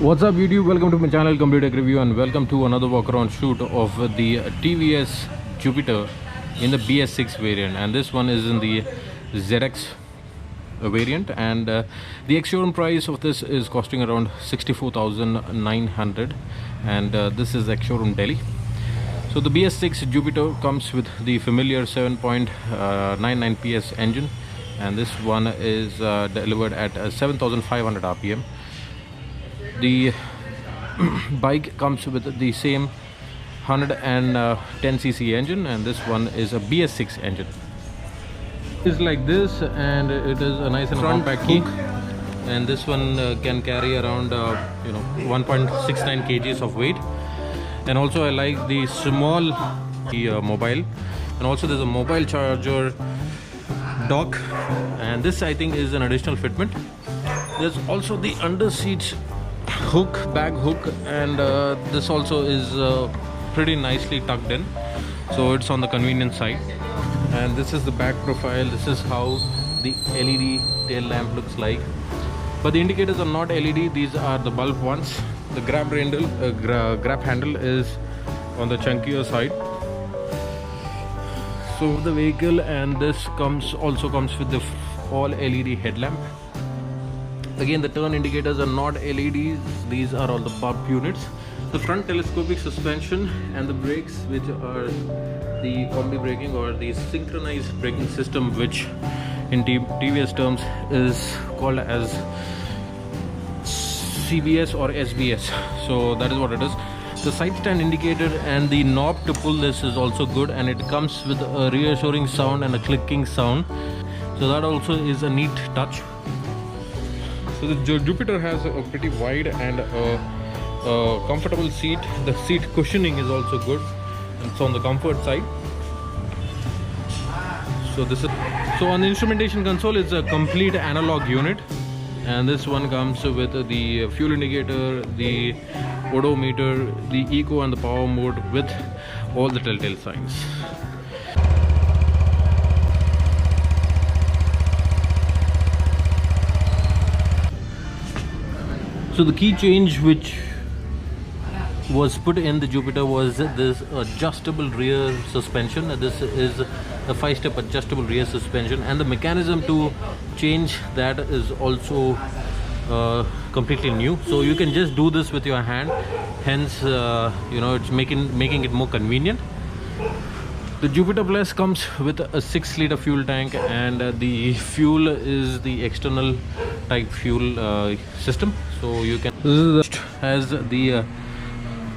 What's up YouTube, welcome to my channel Complete Tech Review and welcome to another walk around shoot of the TVS Jupiter in the BS6 variant, and this one is in the ZX variant, and the ex-showroom price of this is costing around 64,900, and this is ex-showroom Delhi. So the BS6 Jupiter comes with the familiar 7.99 PS engine, and this one is delivered at 7,500 RPM. The bike comes with the same 110cc engine, and this one is a BS6 engine. It's like this, and it is a nice and compact hook, and this one can carry around 1.69 kgs of weight. And also I like the small mobile, and also there's a mobile charger dock, and this I think is an additional fitment. There's also the under seat hook, bag hook, and this also is pretty nicely tucked in, so it's on the convenient side. And this is the back profile. This is how the LED tail lamp looks like, but the indicators are not LED, these are the bulb ones. The grab handle is on the chunkier side. So the vehicle, and this also comes with the all LED headlamp. Again, the turn indicators are not LEDs, these are all the bulb units. The front telescopic suspension and the brakes, which are the combi braking or the synchronized braking system, which in TVS terms is called as CBS or SBS. So that is what it is. The side stand indicator and the knob to pull this is also good, and it comes with a reassuring sound and a clicking sound, so that also is a neat touch. So the Jupiter has a pretty wide and comfortable seat. The seat cushioning is also good, and it's on the comfort side. So on the instrumentation console, it's a complete analog unit, and this one comes with the fuel indicator, the odometer, the eco and the power mode with all the telltale signs. So the key change which was put in the Jupiter was this adjustable rear suspension. This is a 5-step adjustable rear suspension, and the mechanism to change that is also completely new. So you can just do this with your hand, hence it's making it more convenient. The Jupiter Plus comes with a 6-liter fuel tank, and the fuel is the external type fuel system. So you can, this has the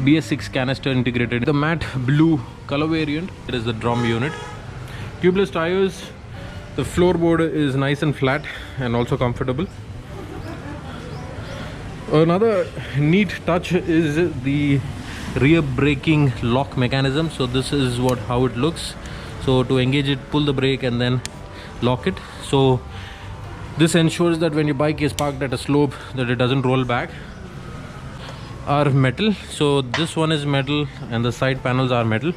BS6 canister integrated. The matte blue color variant, it is the drum unit. Tubeless tires. The floorboard is nice and flat and also comfortable. Another neat touch is the rear braking lock mechanism. So this is how it looks. So to engage it, pull the brake and then lock it. So this ensures that when your bike is parked at a slope, that it doesn't roll back. Are metal, so this one is metal, and the side panels are metal.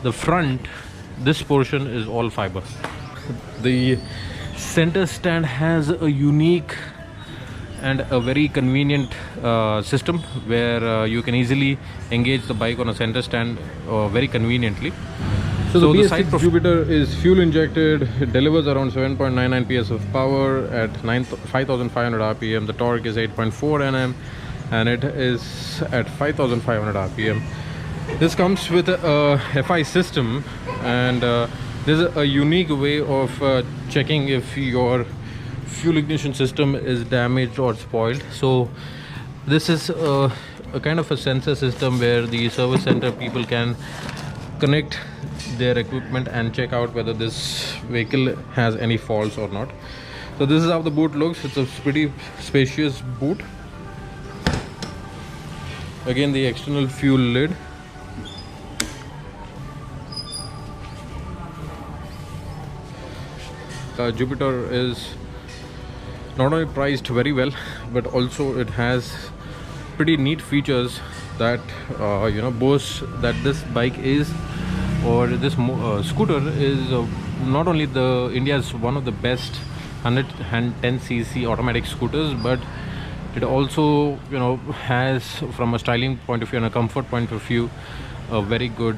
The front, this portion is all fiber. The center stand has a unique and a very convenient system where you can easily engage the bike on a center stand very conveniently. So the BS6 Jupiter is fuel injected. It delivers around 7.99 PS of power at 5,500 RPM. The torque is 8.4 Nm, and it is at 5,500 RPM. This comes with a FI system, and there's a unique way of checking if your fuel ignition system is damaged or spoiled. So this is a kind of a sensor system where the service center people can connect their equipment and check out whether this vehicle has any faults or not. So this is how the boot looks. It's a pretty spacious boot. Again, the external fuel lid. The Jupiter is not only priced very well, but also it has pretty neat features that boast that this bike is, or this scooter is not only India's one of the best 110cc automatic scooters, but It also, you know, has from a styling point of view and a comfort point of view a very good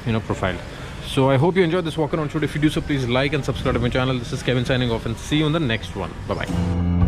you know, profile. So I hope you enjoyed this walk around shoot. If you do so, please like and subscribe to my channel. This is Kevin signing off, and see you in the next one. Bye bye.